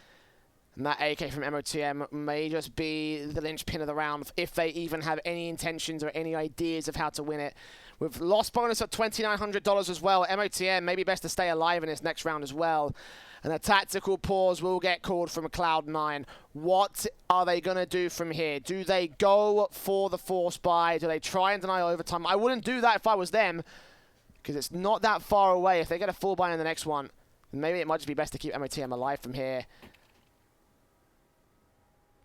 And that AK from MOTM may just be the linchpin of the round if they even have any intentions or any ideas of how to win it. With loss bonus at $2,900 as well, MOTM may be best to stay alive in this next round as well. And a tactical pause will get called from Cloud9. What are they going to do from here? Do they go for the force buy? Do they try and deny overtime? I wouldn't do that if I was them, because it's not that far away. If they get a full buy in the next one, then maybe it might just be best to keep MOTM alive from here.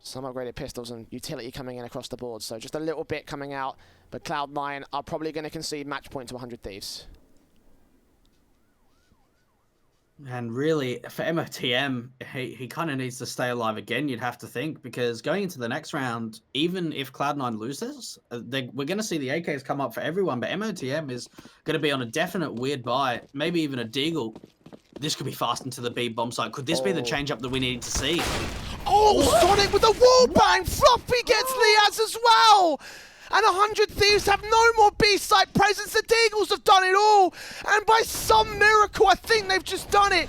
Some upgraded pistols and utility coming in across the board, so just a little bit coming out, but Cloud9 are probably going to concede match point to 100 Thieves. And really, for MOTM, he kind of needs to stay alive again, you'd have to think, because going into the next round, even if Cloud9 loses, we're going to see the AKs come up for everyone, but MOTM is going to be on a definite weird buy, maybe even a deagle. This could be fast into the B bomb site. Could this be the change-up that we need to see? Oh, Sonic with the wall bang! Floppy gets Liaz as well! And 100 Thieves have no more B-site presence. The Deagles have done it all! And by some miracle, I think they've just done it.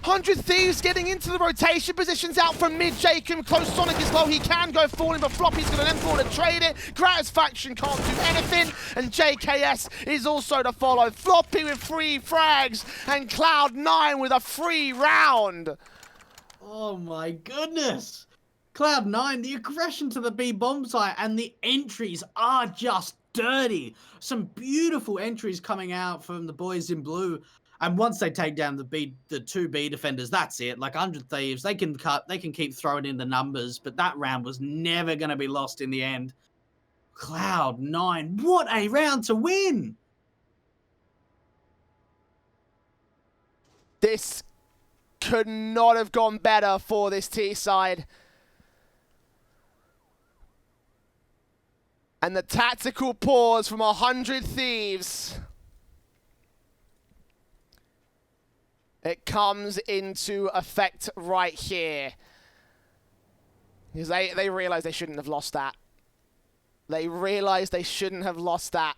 100 Thieves getting into the rotation positions out from mid. Jacob close. Sonic is low. He can go falling, but Floppy's going to then fall to trade it. Gratis faction can't do anything. And JKS is also to follow. Floppy with 3 frags. And Cloud9 with a free round. Oh my goodness. Cloud9, the aggression to the B bomb site and the entries are just dirty. Some beautiful entries coming out from the boys in blue. And once they take down the 2 B defenders, that's it. Like 100 Thieves, they can keep throwing in the numbers, but that round was never going to be lost in the end. Cloud9, what a round to win! This could not have gone better for this T side. And the tactical pause from 100 Thieves. It comes into effect right here. Because they realize they shouldn't have lost that. They realize they shouldn't have lost that.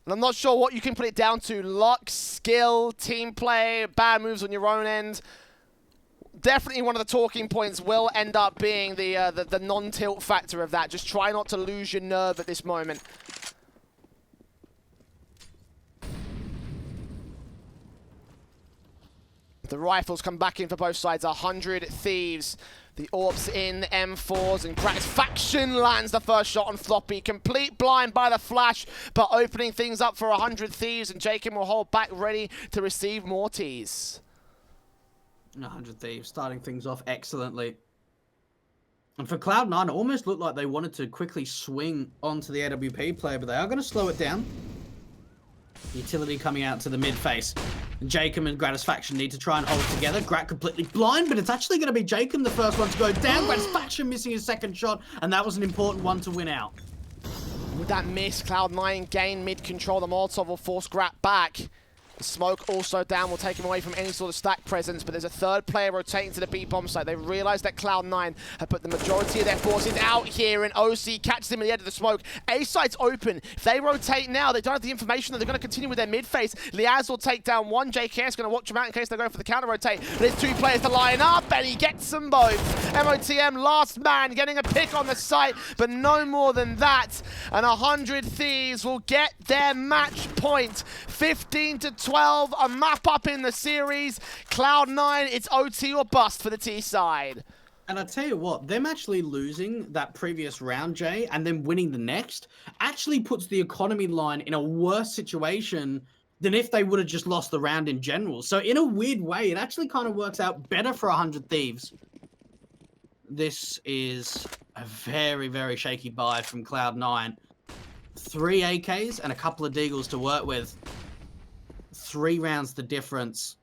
And I'm not sure what you can put it down to. Luck, skill, team play, bad moves on your own end. Definitely one of the talking points will end up being the non-tilt factor of that. Just try not to lose your nerve at this moment. The rifles come back in for both sides. 100 Thieves. The AWPs in, M4s, and Gratis Faction lands the first shot on Floppy. Complete blind by the flash, but opening things up for 100 Thieves, and Jacob will hold back ready to receive more teas. 100 Thieves starting things off excellently. And for Cloud9, it almost looked like they wanted to quickly swing onto the AWP player, but they are going to slow it down. Utility coming out to the mid face. Jacob and Gratisfaction need to try and hold together. Grat completely blind, but it's actually going to be Jacob the first one to go down. Gratisfaction missing his second shot, and that was an important one to win out. With that miss, Cloud9 gain mid-control. The Molotov will force Grat back. The smoke also down will take him away from any sort of stack presence, but there's a third player rotating to the B-bomb site. They realize that Cloud9 have put the majority of their forces out here, and OC catches him at the end of the smoke. A site's open. If they rotate now, they don't have the information that they're going to continue with their mid-face. Liaz will take down one. JKS going to watch him out in case they go for the counter-rotate. There's two players to line up, and he gets them both. MOTM, last man, getting a pick on the site, but no more than that. And 100 Thieves will get their match point. 15-12, a map up in the series. Cloud9, it's OT or bust for the T side. And I tell you what, them actually losing that previous round, Jay, and then winning the next, actually puts the economy line in a worse situation than if they would have just lost the round in general. So in a weird way, it actually kind of works out better for 100 Thieves. This is a very, very shaky buy from Cloud9. 3 AKs and a couple of Deagles to work with. 3 rounds the difference.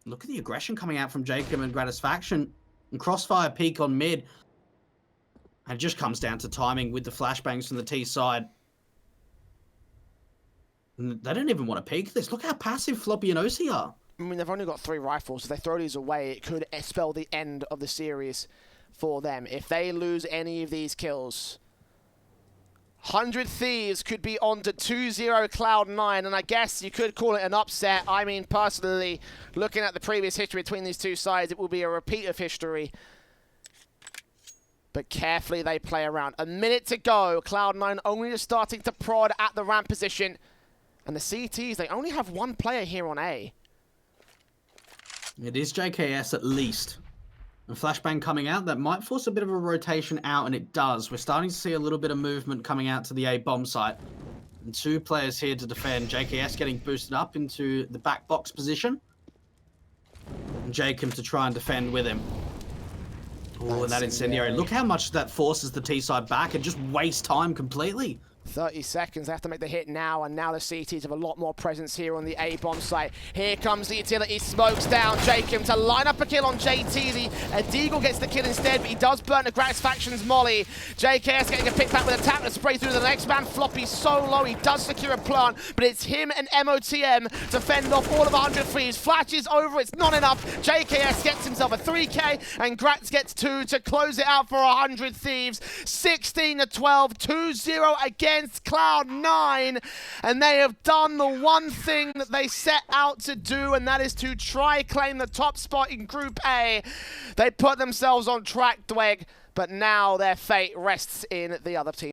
Look at the aggression coming out from Jacob and Gratisfaction. And Crossfire peak on mid. And it just comes down to timing with the flashbangs from the T side. And they don't even want to peek this. Look how passive Floppy and OC are. I mean, they've only got 3 rifles. If they throw these away, it could spell the end of the series for them. If they lose any of these kills, 100 Thieves could be on to 2-0 Cloud9, and I guess you could call it an upset. I mean, personally, looking at the previous history between these two sides, it will be a repeat of history. But carefully they play around. A minute to go. Cloud9 only just starting to prod at the ramp position. And the CTs, they only have 1 player here on A. It is JKS at least. And flashbang coming out, that might force a bit of a rotation out, and it does. We're starting to see a little bit of movement coming out to the A bomb site. And 2 players here to defend. JKS getting boosted up into the back box position. And Jacob to try and defend with him. Oh, and that incendiary. Look how much that forces the T side back and just wastes time completely. 30 seconds, they have to make the hit now, and now the CTs have a lot more presence here on the A-bomb site. Here comes the utility, smokes down Jacob to line up a kill on JT. The Deagle gets the kill instead, but he does burn the Gratisfaction's molly. JKS getting a pick back with a tap to spray through to the next man. Floppy so low, he does secure a plant, but it's him and MOTM to fend off all of 100 Thieves. Flashes over, it's not enough. JKS gets himself a 3K, and Gratz gets 2 to close it out for 100 Thieves. 16-12, 2-0 against Cloud9, and they have done the one thing that they set out to do, and that is to try claim the top spot in Group A. They put themselves on track, Dweg, but now their fate rests in the other team.